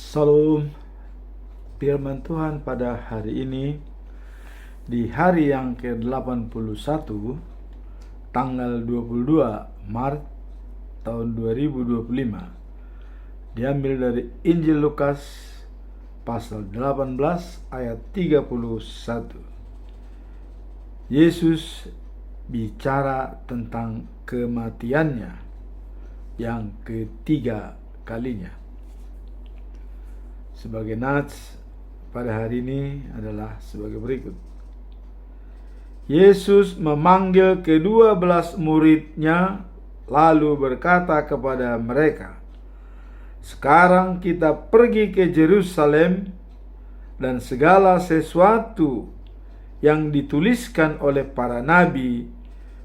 Salam, firman Tuhan pada hari ini, di hari yang ke-81, tanggal 22 Maret tahun 2025, diambil dari Injil Lukas pasal 18 ayat 31. Yesus bicara tentang kematiannya yang ketiga kalinya. Sebagai nats pada hari ini adalah sebagai berikut. Yesus memanggil ke-12 muridnya lalu berkata kepada mereka, "Sekarang kita pergi ke Yerusalem, dan segala sesuatu yang dituliskan oleh para nabi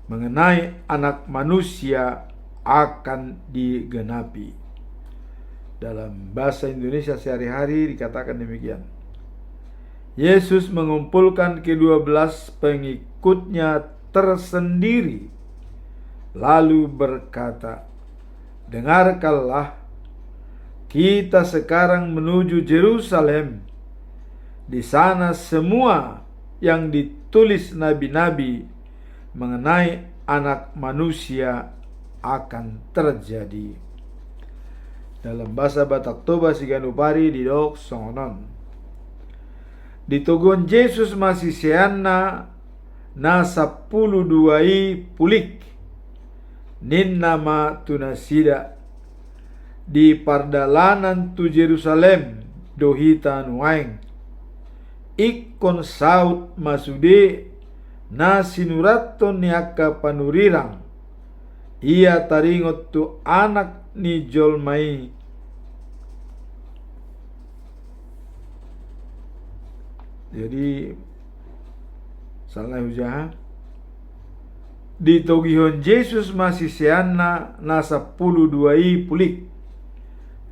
mengenai Anak Manusia akan digenapi." Dalam bahasa Indonesia sehari-hari dikatakan demikian. Yesus mengumpulkan ke-12 pengikutnya tersendiri, lalu berkata, "Dengarkanlah, kita sekarang menuju Yerusalem. Di sana semua yang ditulis nabi-nabi mengenai Anak Manusia akan terjadi." Dalam bahasa Batak Toba Siganupari di dok songonon. Ditogon Yesus masih seana na 12 pulik nin nama tunasida di pardalanan tu Yerusalem dohita nuaing ikon saut masude na sinuraton niaka panurirang ia taringot tu anak ni jolmai. Jadi salah ujaha ditogihon Yesus masih seana na 12 pulik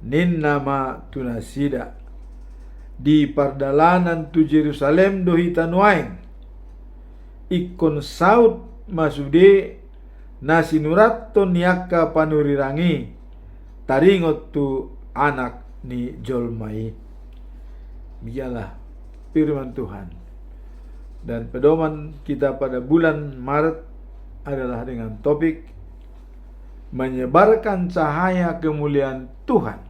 nin nama tunasida di pardalanan tu Yerusalem dohitan waing ikon saut masude na sinuraton niaka panurirangi taringot tu anak ni jolmai. Biarlah firman Tuhan. Dan pedoman kita pada bulan Maret adalah dengan topik menyebarkan cahaya kemuliaan Tuhan,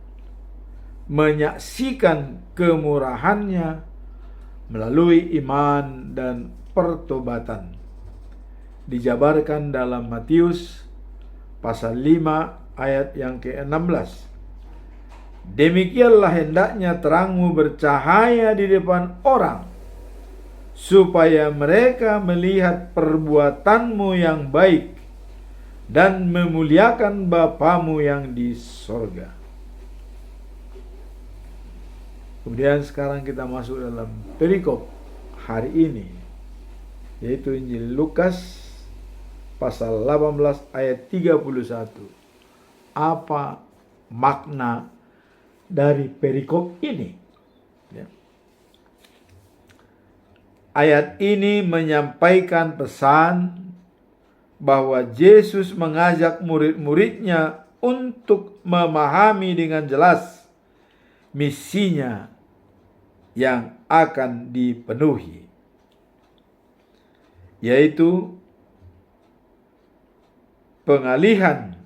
menyaksikan kemurahannya melalui iman dan pertobatan. Dijabarkan dalam Matius pasal 5 ayat yang ke-16. Demikianlah hendaknya terangmu bercahaya di depan orang, supaya mereka melihat perbuatanmu yang baik dan memuliakan Bapamu yang di sorga. Kemudian sekarang kita masuk dalam perikop hari ini, yaitu Injil Lukas pasal 18 ayat 31. Apa makna dari perikop ini? Ya. Ayat ini menyampaikan pesan bahwa Yesus mengajak murid-muridnya untuk memahami dengan jelas misinya yang akan dipenuhi, yaitu pengalihan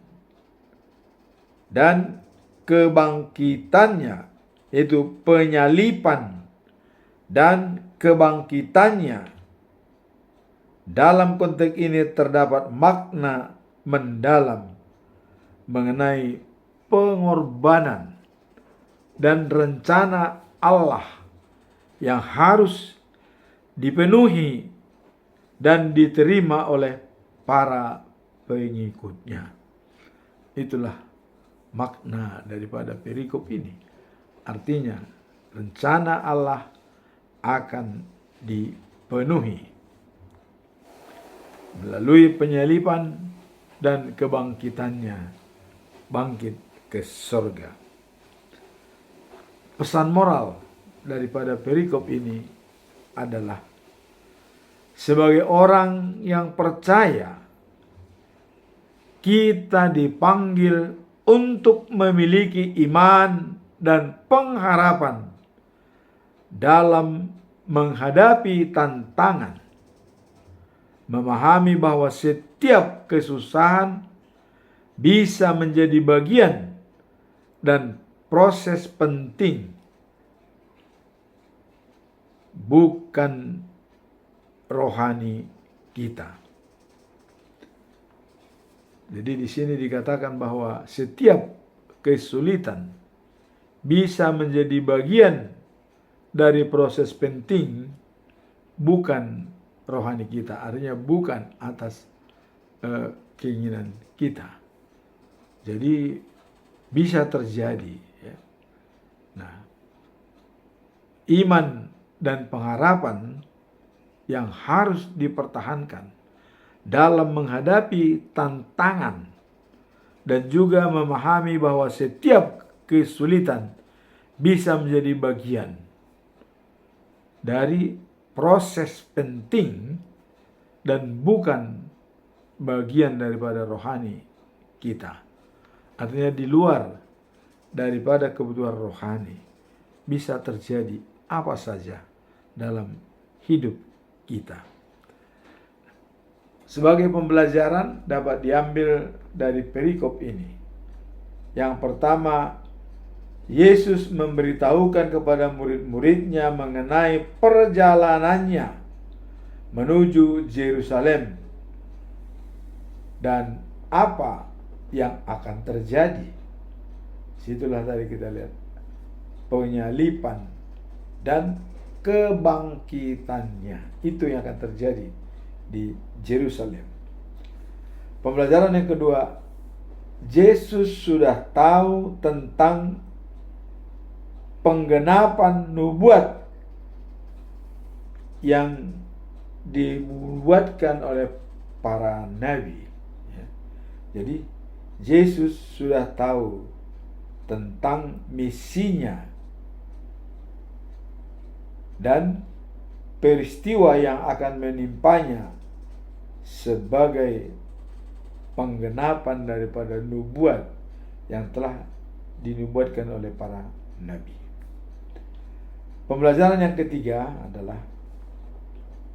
dan kebangkitannya, yaitu penyalipan dan kebangkitannya. Dalam konteks ini terdapat makna mendalam mengenai pengorbanan dan rencana Allah yang harus dipenuhi dan diterima oleh para pengikutnya. Itulah makna daripada perikop ini. Artinya rencana Allah akan dipenuhi melalui penyalipan dan kebangkitannya, bangkit ke surga. Pesan moral daripada perikop ini adalah sebagai orang yang percaya, kita dipanggil untuk memiliki iman dan pengharapan dalam menghadapi tantangan, memahami bahwa setiap kesusahan bisa menjadi bagian dan proses penting, bukan rohani kita. Jadi di sini dikatakan bahwa setiap kesulitan bisa menjadi bagian dari proses penting, bukan rohani kita. Artinya bukan atas keinginan kita. Jadi bisa terjadi. Ya. Nah, iman dan pengharapan yang harus dipertahankan dalam menghadapi tantangan dan juga memahami bahwa setiap kesulitan bisa menjadi bagian dari proses penting dan bukan bagian daripada rohani kita. Artinya di luar daripada kebutuhan rohani bisa terjadi apa saja dalam hidup kita. Sebagai pembelajaran dapat diambil dari perikop ini. Yang pertama, Yesus memberitahukan kepada murid-muridnya mengenai perjalanannya menuju Yerusalem dan apa yang akan terjadi. Situlah tadi kita lihat penyaliban dan kebangkitannya. Itu yang akan terjadi di Yerusalem. Pembelajaran yang kedua, Yesus sudah tahu tentang penggenapan nubuat yang dibuatkan oleh para nabi. Jadi Yesus sudah tahu tentang misinya dan peristiwa yang akan menimpanya sebagai penggenapan daripada nubuat yang telah dinubuatkan oleh para nabi. Pembelajaran yang ketiga adalah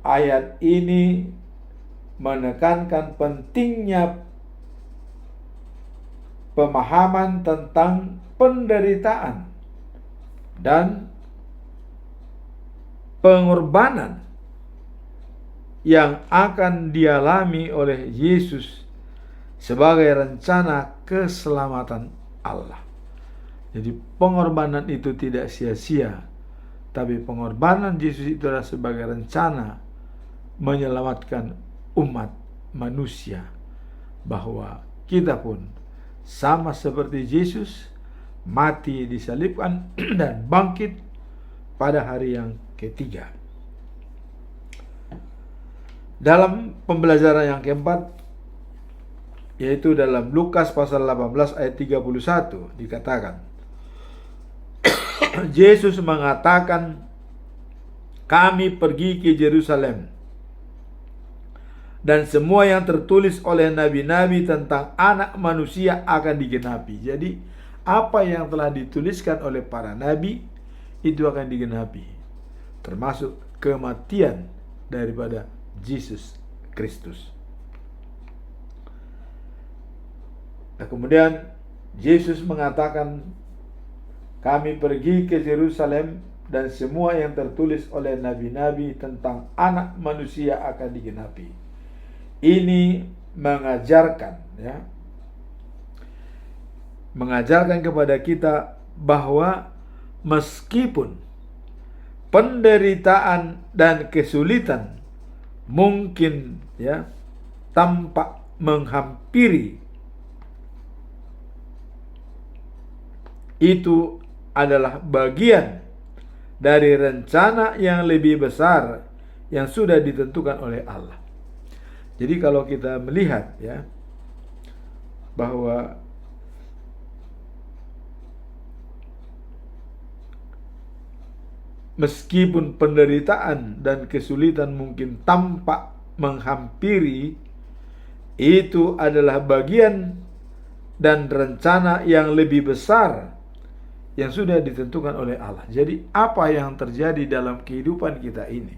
ayat ini menekankan pentingnya pemahaman tentang penderitaan dan pengorbanan yang akan dialami oleh Yesus sebagai rencana keselamatan Allah. Jadi pengorbanan itu tidak sia-sia, tapi pengorbanan Yesus itu adalah sebagai rencana menyelamatkan umat manusia, bahwa kita pun sama seperti Yesus mati disalibkan dan bangkit pada hari yang ketiga. Dalam pembelajaran yang keempat, yaitu dalam Lukas pasal 18 ayat 31 dikatakan, Yesus mengatakan, kami pergi ke Yerusalem dan semua yang tertulis oleh nabi-nabi tentang anak manusia akan digenapi. Jadi apa yang telah dituliskan oleh para nabi itu akan digenapi, termasuk kematian daripada Yesus Kristus. Nah, kemudian Yesus mengatakan, kami pergi ke Yerusalem dan semua yang tertulis oleh nabi-nabi tentang anak manusia akan digenapi. Ini mengajarkan kepada kita bahwa meskipun penderitaan dan kesulitan mungkin tampak menghampiri, itu adalah bagian dari rencana yang lebih besar yang sudah ditentukan oleh Allah. Jadi kalau kita melihat bahwa meskipun penderitaan dan kesulitan mungkin tampak menghampiri, itu adalah bagian dan rencana yang lebih besar yang sudah ditentukan oleh Allah. Jadi apa yang terjadi dalam kehidupan kita ini,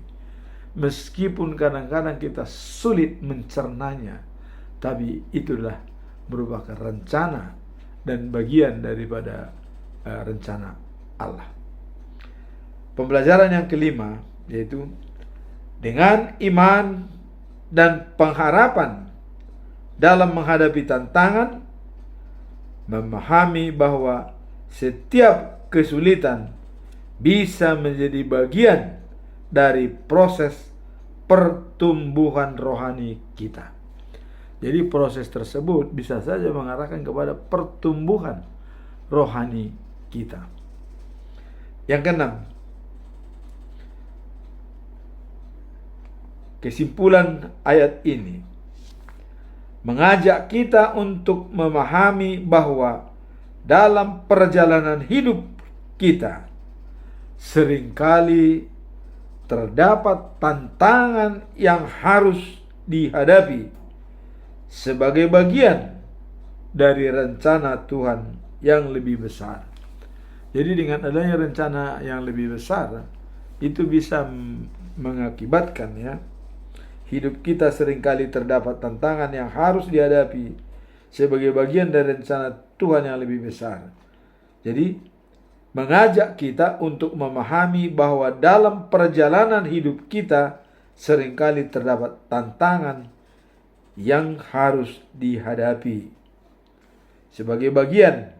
meskipun kadang-kadang kita sulit mencernanya, tapi itulah merupakan rencana dan bagian daripada rencana Allah. Pembelajaran yang kelima yaitu dengan iman dan pengharapan dalam menghadapi tantangan, memahami bahwa setiap kesulitan bisa menjadi bagian dari proses pertumbuhan rohani kita. Jadi proses tersebut bisa saja mengarahkan kepada pertumbuhan rohani kita. Yang keenam, kesimpulan ayat ini mengajak kita untuk memahami bahwa dalam perjalanan hidup kita seringkali terdapat tantangan yang harus dihadapi sebagai bagian dari rencana Tuhan yang lebih besar. Jadi dengan adanya rencana yang lebih besar, itu bisa mengakibatkan hidup kita seringkali terdapat tantangan yang harus dihadapi sebagai bagian dari rencana Tuhan yang lebih besar. Jadi mengajak kita untuk memahami bahwa dalam perjalanan hidup kita seringkali terdapat tantangan yang harus dihadapi sebagai bagian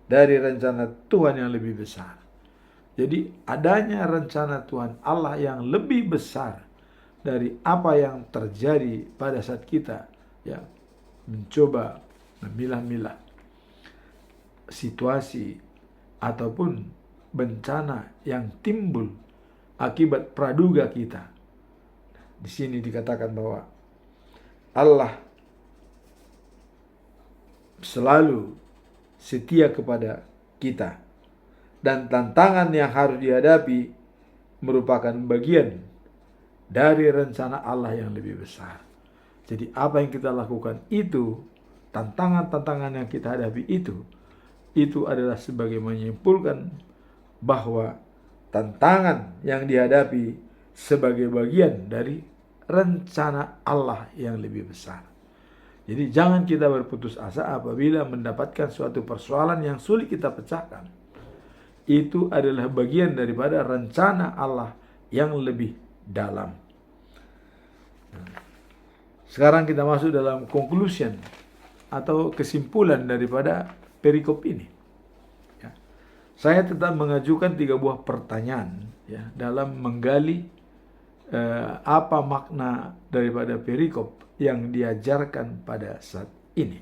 dari rencana Tuhan yang lebih besar. Jadi adanya rencana Tuhan Allah yang lebih besar dari apa yang terjadi pada saat kita mencoba memilah-milah situasi ataupun bencana yang timbul akibat praduga kita. Di sini dikatakan bahwa Allah selalu setia kepada kita dan tantangan yang harus dihadapi merupakan bagian dari rencana Allah yang lebih besar. Jadi apa yang kita lakukan itu, tantangan-tantangan yang kita hadapi itu adalah sebagai menyimpulkan bahwa tantangan yang dihadapi sebagai bagian dari rencana Allah yang lebih besar. Jadi jangan kita berputus asa apabila mendapatkan suatu persoalan yang sulit kita pecahkan. Itu adalah bagian daripada rencana Allah yang lebih dalam. Sekarang kita masuk dalam conclusion atau kesimpulan daripada perikop ini. Saya tetap mengajukan 3 buah pertanyaan dalam menggali apa makna daripada perikop yang diajarkan pada saat ini.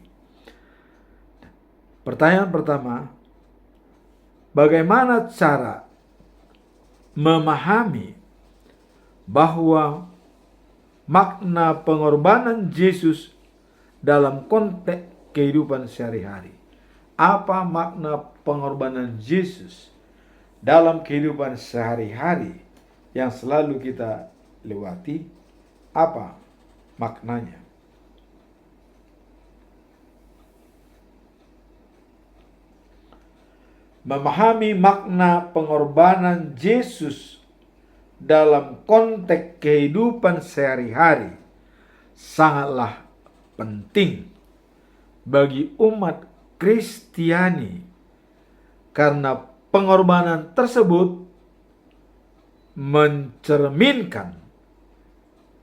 Pertanyaan pertama, bagaimana cara memahami bahwa makna pengorbanan Yesus dalam konteks kehidupan sehari-hari? Apa makna pengorbanan Yesus dalam kehidupan sehari-hari yang selalu kita lewati? Apa maknanya? Memahami makna pengorbanan Yesus dalam konteks kehidupan sehari-hari sangatlah penting bagi umat Kristiani, karena pengorbanan tersebut mencerminkan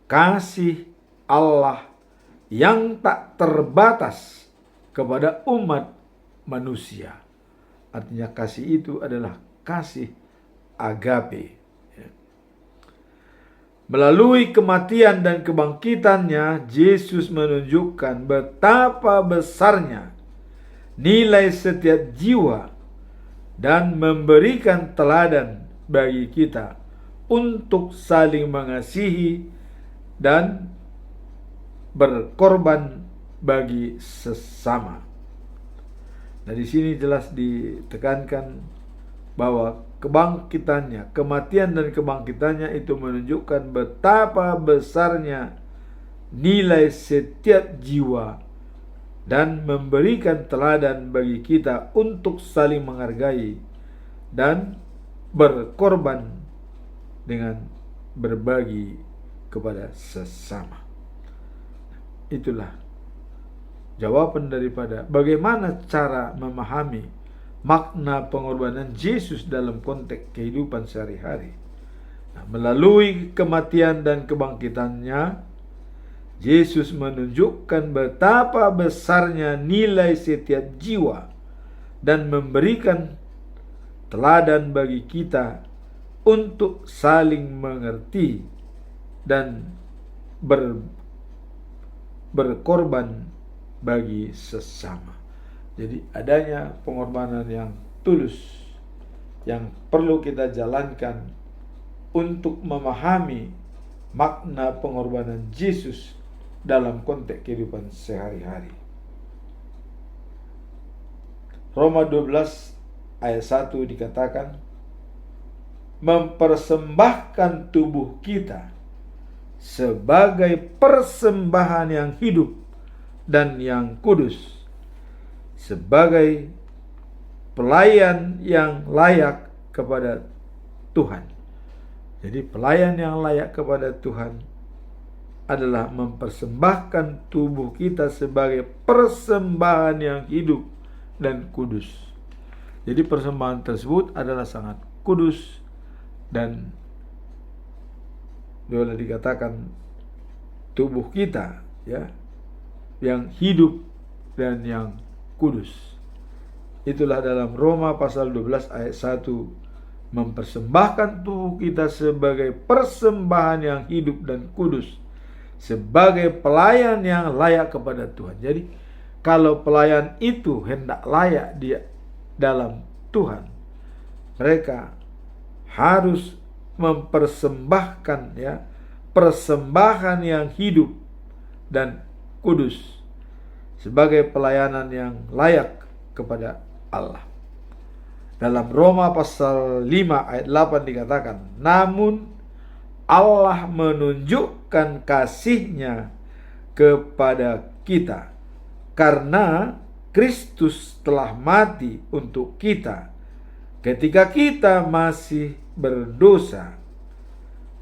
kasih Allah yang tak terbatas kepada umat manusia. Artinya kasih itu adalah kasih agape. Melalui kematian dan kebangkitannya, Yesus menunjukkan betapa besarnya nilai setiap jiwa dan memberikan teladan bagi kita untuk saling mengasihi dan berkorban bagi sesama. Nah, di sini jelas ditekankan bahwa kebangkitannya, kematian dan kebangkitannya itu menunjukkan betapa besarnya nilai setiap jiwa dan memberikan teladan bagi kita untuk saling menghargai dan berkorban dengan berbagi kepada sesama. Itulah jawaban daripada bagaimana cara memahami makna pengorbanan Yesus dalam konteks kehidupan sehari-hari. Nah, melalui kematian dan kebangkitannya, Yesus menunjukkan betapa besarnya nilai setiap jiwa dan memberikan teladan bagi kita untuk saling mengerti dan berkorban bagi sesama. Jadi adanya pengorbanan yang tulus yang perlu kita jalankan untuk memahami makna pengorbanan Yesus dalam konteks kehidupan sehari-hari. Roma 12 ayat 1 dikatakan, mempersembahkan tubuh kita sebagai persembahan yang hidup dan yang kudus, sebagai pelayan yang layak kepada Tuhan. Jadi pelayan yang layak kepada Tuhan adalah mempersembahkan tubuh kita sebagai persembahan yang hidup dan kudus. Jadi persembahan tersebut adalah sangat kudus dan boleh dikatakan tubuh kita ya yang hidup dan yang kudus. Itulah dalam Roma pasal 12 ayat 1, mempersembahkan tubuh kita sebagai persembahan yang hidup dan kudus, sebagai pelayan yang layak kepada Tuhan. Jadi kalau pelayan itu hendak layak di dalam Tuhan, mereka harus mempersembahkan ya persembahan yang hidup dan kudus sebagai pelayanan yang layak kepada Allah. Dalam Roma pasal 5 ayat 8 dikatakan, namun Allah menunjukkan kasih-Nya kepada kita karena Kristus telah mati untuk kita ketika kita masih berdosa.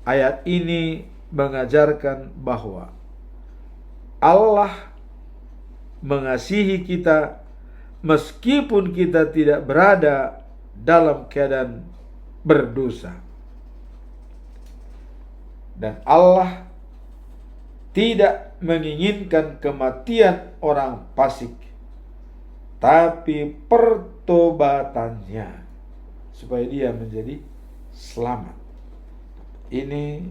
Ayat ini mengajarkan bahwa Allah mengasihi kita meskipun kita tidak berada dalam keadaan berdosa. Dan Allah tidak menginginkan kematian orang fasik, tapi pertobatannya supaya dia menjadi selamat. Ini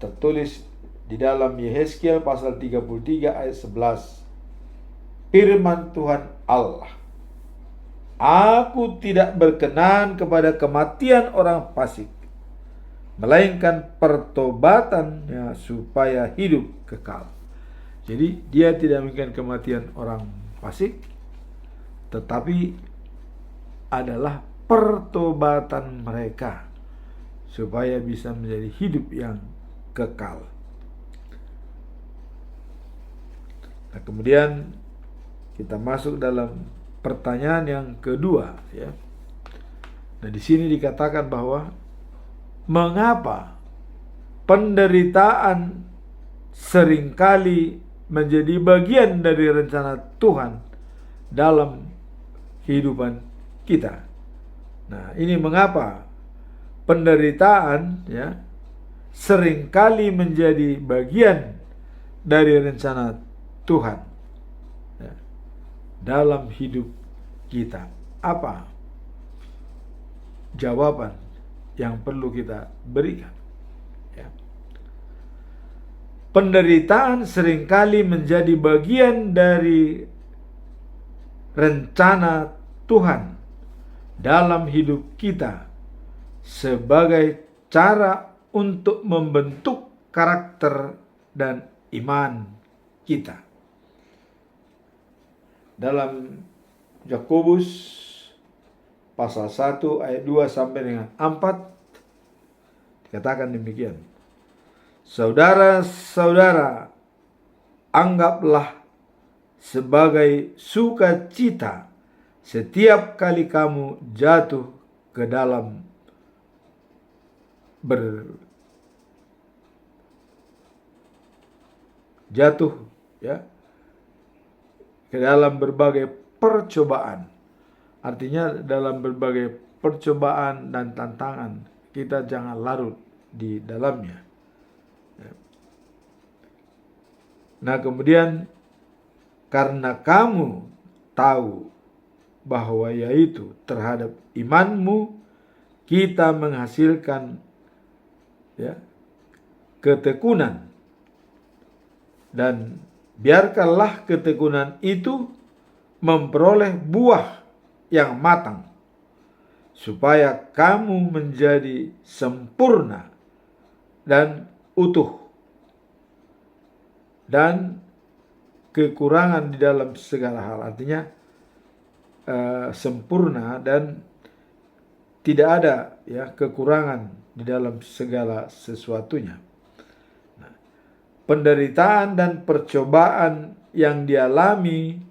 tertulis di dalam Yehezkiel pasal 33 ayat 11. Firman Tuhan Allah, aku tidak berkenan kepada kematian orang fasik, melainkan pertobatannya supaya hidup kekal. Jadi dia tidak menginginkan kematian orang fasik, tetapi adalah pertobatan mereka supaya bisa menjadi hidup yang kekal. Nah, kemudian kita masuk dalam pertanyaan yang kedua ya. Nah, di sini dikatakan bahwa mengapa penderitaan seringkali menjadi bagian dari rencana Tuhan dalam kehidupan kita. Nah, ini mengapa penderitaan ya seringkali menjadi bagian dari rencana Tuhan ya, dalam hidup kita. Apa jawaban yang perlu kita berikan ya? Penderitaan seringkali menjadi bagian dari rencana Tuhan dalam hidup kita sebagai cara untuk membentuk karakter dan iman kita. Dalam Yakobus pasal 1 ayat 2 sampai dengan 4 dikatakan demikian. Saudara-saudara, anggaplah sebagai sukacita setiap kali kamu jatuh ke dalam ke dalam berbagai percobaan. Artinya dalam berbagai percobaan dan tantangan, kita jangan larut di dalamnya. Nah, kemudian karena kamu tahu bahwa yaitu terhadap imanmu kita menghasilkan ketekunan, dan biarkanlah ketekunan itu memperoleh buah yang matang, supaya kamu menjadi sempurna dan utuh, dan kekurangan di dalam segala hal. Artinya sempurna dan tidak ada kekurangan di dalam segala sesuatunya. Nah, penderitaan dan percobaan yang dialami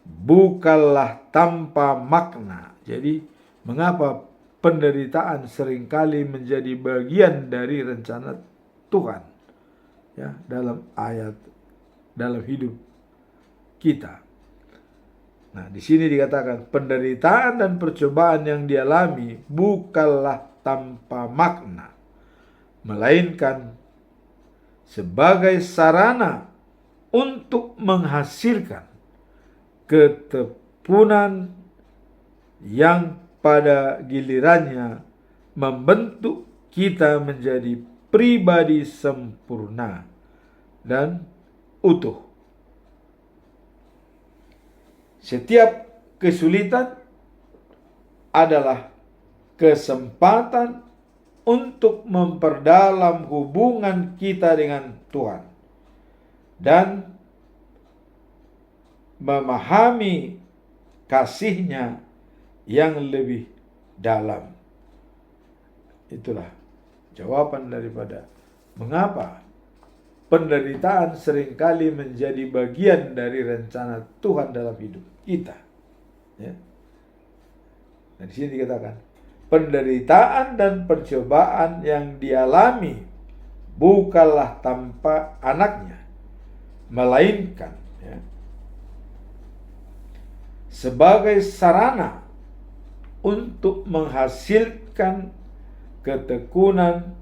bukanlah tanpa makna. Jadi mengapa penderitaan seringkali menjadi bagian dari rencana Tuhan dalam hidup kita. Nah, di sini dikatakan penderitaan dan percobaan yang dialami bukanlah tanpa makna, melainkan sebagai sarana untuk menghasilkan ketekunan yang pada gilirannya membentuk kita menjadi pribadi sempurna dan utuh. Setiap kesulitan adalah kesempatan untuk memperdalam hubungan kita dengan Tuhan dan memahami kasih-Nya yang lebih dalam. Itulah jawaban daripada mengapa penderitaan seringkali menjadi bagian dari rencana Tuhan dalam hidup kita. Dan di sini dikatakan penderitaan dan percobaan yang dialami bukanlah tanpa anaknya, melainkan sebagai sarana untuk menghasilkan ketekunan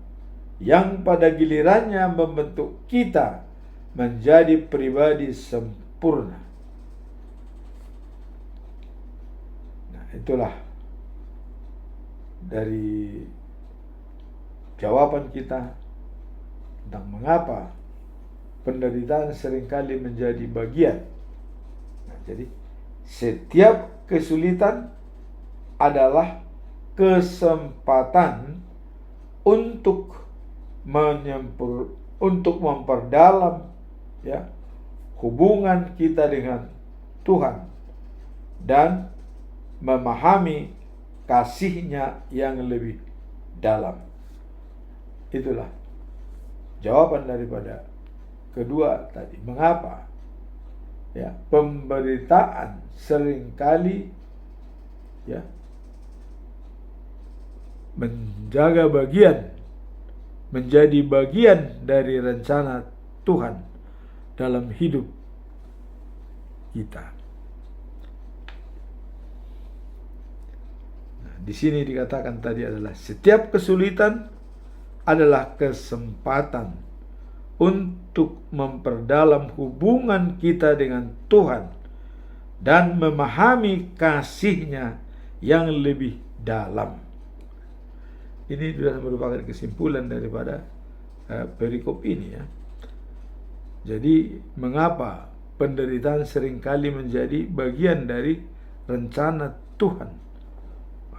yang pada gilirannya membentuk kita menjadi pribadi sempurna. Nah, itulah dari jawaban kita tentang mengapa penderitaan seringkali menjadi bagian. Nah, jadi setiap kesulitan adalah kesempatan untuk memperdalam hubungan kita dengan Tuhan dan memahami kasih-Nya yang lebih dalam. Itulah jawaban daripada kedua tadi. Mengapa pemberitaan seringkali menjadi bagian dari rencana Tuhan dalam hidup kita. Nah, di sini dikatakan tadi adalah setiap kesulitan adalah kesempatan untuk memperdalam hubungan kita dengan Tuhan dan memahami kasih-Nya yang lebih dalam. Ini sudah merupakan kesimpulan daripada perikop ini Jadi mengapa penderitaan seringkali menjadi bagian dari rencana Tuhan?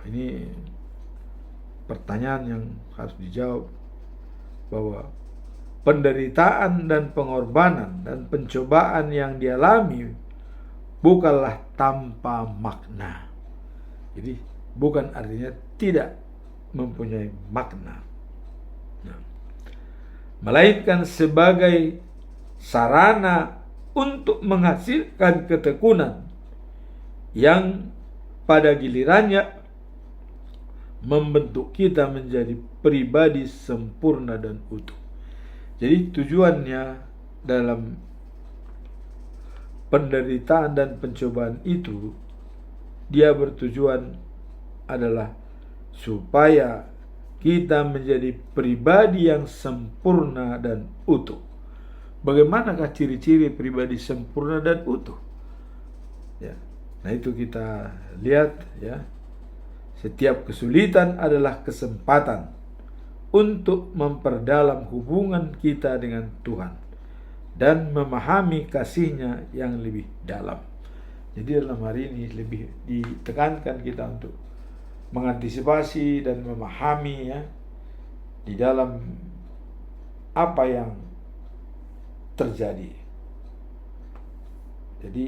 Ini pertanyaan yang harus dijawab, bahwa penderitaan dan pengorbanan dan pencobaan yang dialami bukanlah tanpa makna. Jadi bukan artinya tidak mempunyai makna, melainkan sebagai sarana untuk menghasilkan ketekunan yang pada gilirannya membentuk kita menjadi pribadi sempurna dan utuh. Jadi tujuannya dalam penderitaan dan pencobaan itu, dia bertujuan adalah supaya kita menjadi pribadi yang sempurna dan utuh. Bagaimanakah ciri-ciri pribadi sempurna dan utuh? Ya. Nah, itu kita lihat ya. Setiap kesulitan adalah kesempatan untuk memperdalam hubungan kita dengan Tuhan dan memahami kasih-Nya yang lebih dalam. Jadi dalam hari ini lebih ditekankan kita untuk mengantisipasi dan memahami ya di dalam apa yang terjadi. Jadi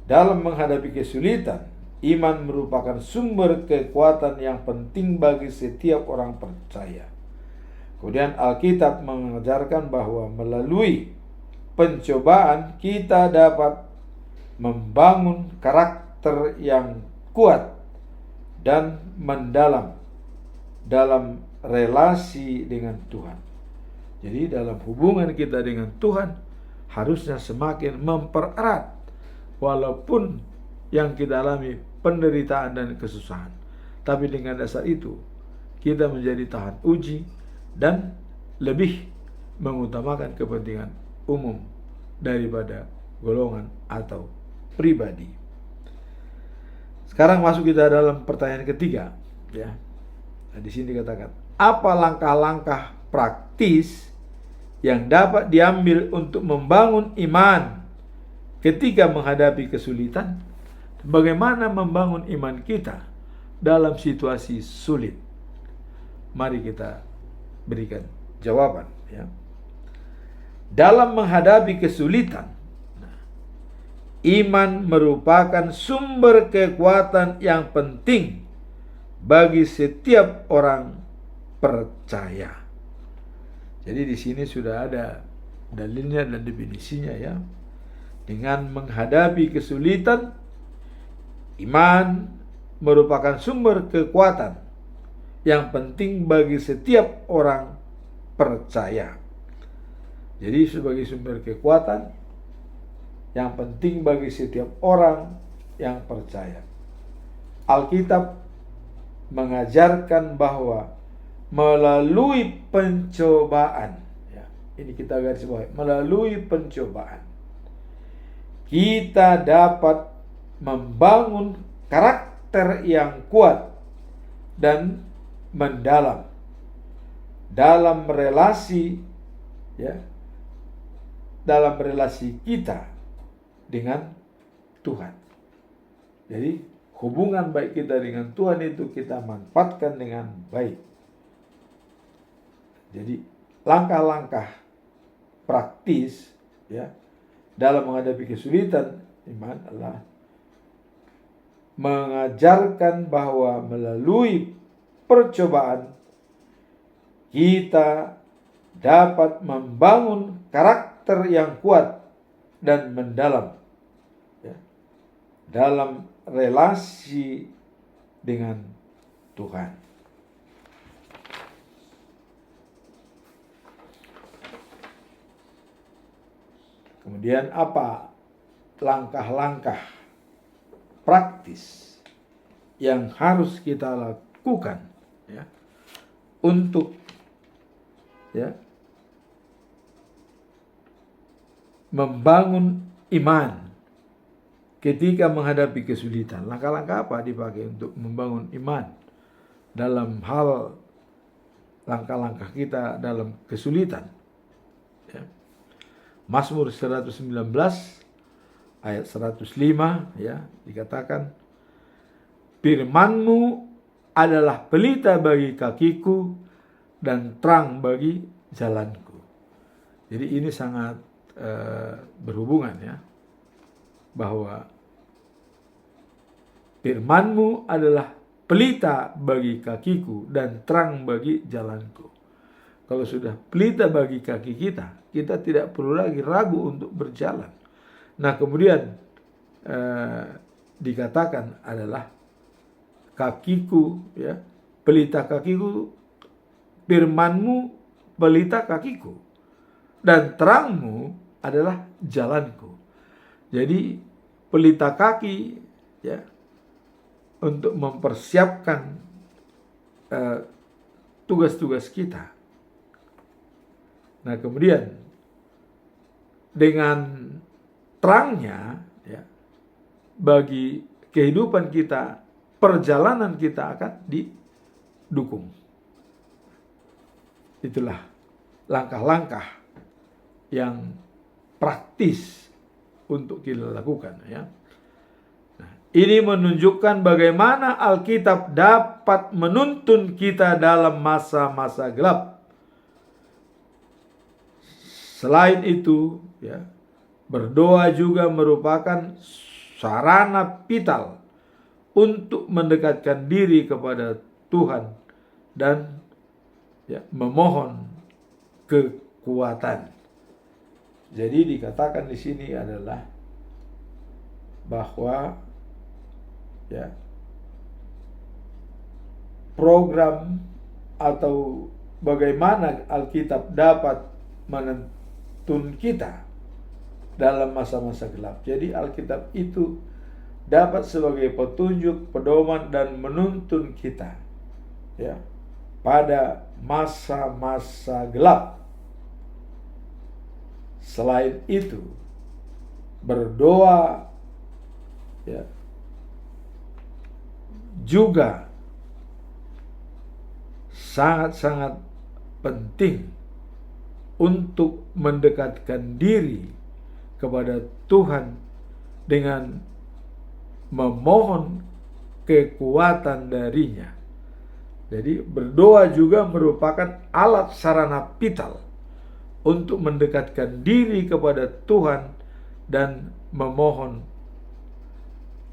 dalam menghadapi kesulitan, iman merupakan sumber kekuatan yang penting bagi setiap orang percaya. Kemudian Alkitab mengajarkan bahwa melalui pencobaan kita dapat membangun karakter yang kuat dan mendalam dalam relasi dengan Tuhan. Jadi dalam hubungan kita dengan Tuhan harusnya semakin mempererat walaupun yang kita alami penderitaan dan kesusahan. Tapi dengan dasar itu kita menjadi tahan uji dan lebih mengutamakan kepentingan umum daripada golongan atau pribadi. Sekarang masuk kita dalam pertanyaan ketiga ya. Nah, di sini dikatakan, apa langkah-langkah praktis yang dapat diambil untuk membangun iman ketika menghadapi kesulitan? Bagaimana membangun iman kita dalam situasi sulit? Mari kita berikan jawaban ya. Dalam menghadapi kesulitan, iman merupakan sumber kekuatan yang penting bagi setiap orang percaya. Jadi di sini sudah ada dalilnya dan definisinya ya. Dengan menghadapi kesulitan, iman merupakan sumber kekuatan yang penting bagi setiap orang percaya. Jadi sebagai sumber kekuatan yang penting bagi setiap orang yang percaya. Alkitab mengajarkan bahwa melalui pencobaan, ya, ini kita garis bawahi, melalui pencobaan kita dapat membangun karakter yang kuat dan mendalam dalam relasi ya, dalam relasi kita dengan Tuhan. Jadi hubungan baik kita dengan Tuhan itu kita manfaatkan dengan baik. Jadi langkah-langkah praktis ya dalam menghadapi kesulitan iman adalah mengajarkan bahwa melalui percobaan kita dapat membangun karakter yang kuat dan mendalam ya, dalam relasi dengan Tuhan. Kemudian apa langkah-langkah praktis yang harus kita lakukan ya untuk ya membangun iman ketika menghadapi kesulitan? Langkah-langkah apa dipakai untuk membangun iman dalam hal langkah-langkah kita dalam kesulitan ya? Mazmur 119 ayat 105 ya dikatakan, firman-Mu adalah pelita bagi kakiku dan terang bagi jalanku. Jadi ini sangat berhubungan ya, bahwa firman-Mu adalah pelita bagi kakiku dan terang bagi jalanku. kalau sudah pelita bagi kaki kita, kita tidak perlu lagi ragu untuk berjalan. Nah, kemudian dikatakan adalah kakiku, ya, pelita kakiku, firmanmu pelita kakiku, dan terangmu adalah jalanku. Jadi pelita kaki, ya, untuk mempersiapkan tugas-tugas kita. Nah, kemudian dengan terangnya, ya, bagi kehidupan kita, perjalanan kita akan didukung. Itulah langkah-langkah yang praktis untuk kita lakukan, ya. Nah, ini menunjukkan bagaimana Alkitab dapat menuntun kita dalam masa-masa gelap. Selain itu, ya, berdoa juga merupakan sarana vital untuk mendekatkan diri kepada Tuhan dan, ya, memohon kekuatan. Jadi dikatakan di sini adalah bahwa, ya, program atau bagaimana Alkitab dapat menuntun kita dalam masa-masa gelap. Jadi Alkitab itu dapat sebagai petunjuk, pedoman, dan menuntun kita, ya, pada masa-masa gelap. Selain itu, berdoa, ya, juga sangat-sangat penting untuk mendekatkan diri kepada Tuhan dengan memohon kekuatan darinya. Jadi berdoa juga merupakan alat sarana vital untuk mendekatkan diri kepada Tuhan dan memohon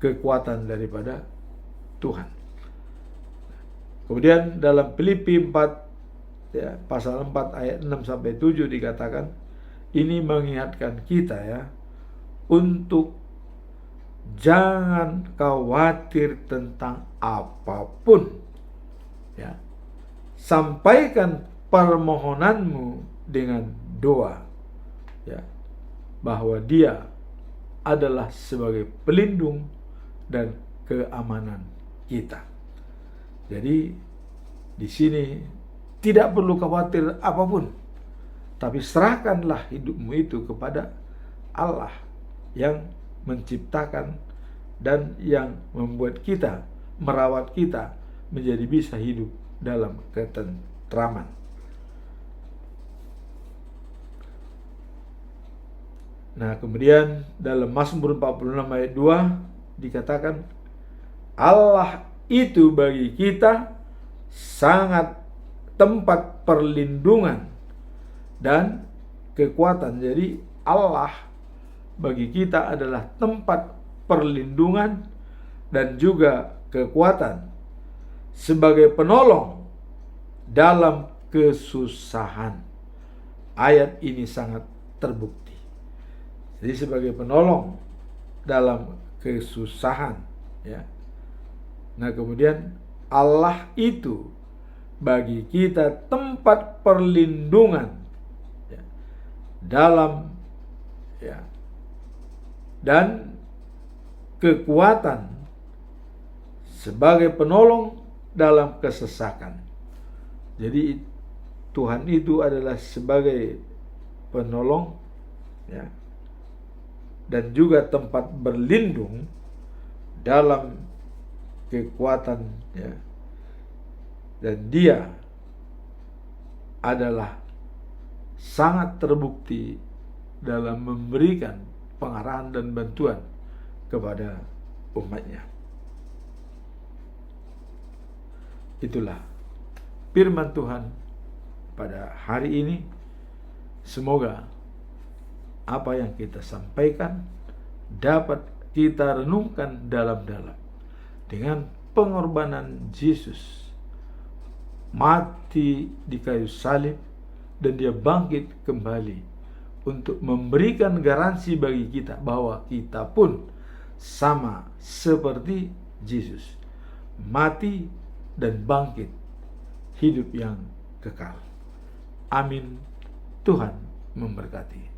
kekuatan daripada Tuhan. Kemudian dalam Filipi 4, ya, pasal 4 ayat 6-7 dikatakan, ini mengingatkan kita, ya, untuk jangan khawatir tentang apapun, ya. Sampaikan permohonanmu dengan doa, ya, bahwa Dia adalah sebagai pelindung dan keamanan kita. Jadi di sini tidak perlu khawatir apapun, tapi serahkanlah hidupmu itu kepada Allah yang menciptakan dan yang membuat kita, merawat kita menjadi bisa hidup dalam ketentraman. Nah, kemudian dalam Mazmur 46 ayat 2 dikatakan, Allah itu bagi kita sangat tempat perlindungan dan kekuatan. Jadi Allah bagi kita adalah tempat perlindungan dan juga kekuatan sebagai penolong dalam kesusahan. Ayat ini sangat terbukti. Jadi sebagai penolong dalam kesusahan, ya. Nah, kemudian Allah itu bagi kita tempat perlindungan, ya, dalam, ya, dan kekuatan sebagai penolong dalam kesesakan. Jadi Tuhan itu adalah sebagai penolong, ya, dan juga tempat berlindung dalam kekuatan, ya, dan Dia adalah sangat terbukti dalam memberikan pengarahan dan bantuan kepada umatnya. Itulah firman Tuhan pada hari ini. Semoga apa yang kita sampaikan dapat kita renungkan dalam-dalam dengan pengorbanan Yesus, mati di kayu salib dan dia bangkit kembali untuk memberikan garansi bagi kita bahwa kita pun sama seperti Yesus, mati dan bangkit hidup yang kekal. Amin. Tuhan memberkati.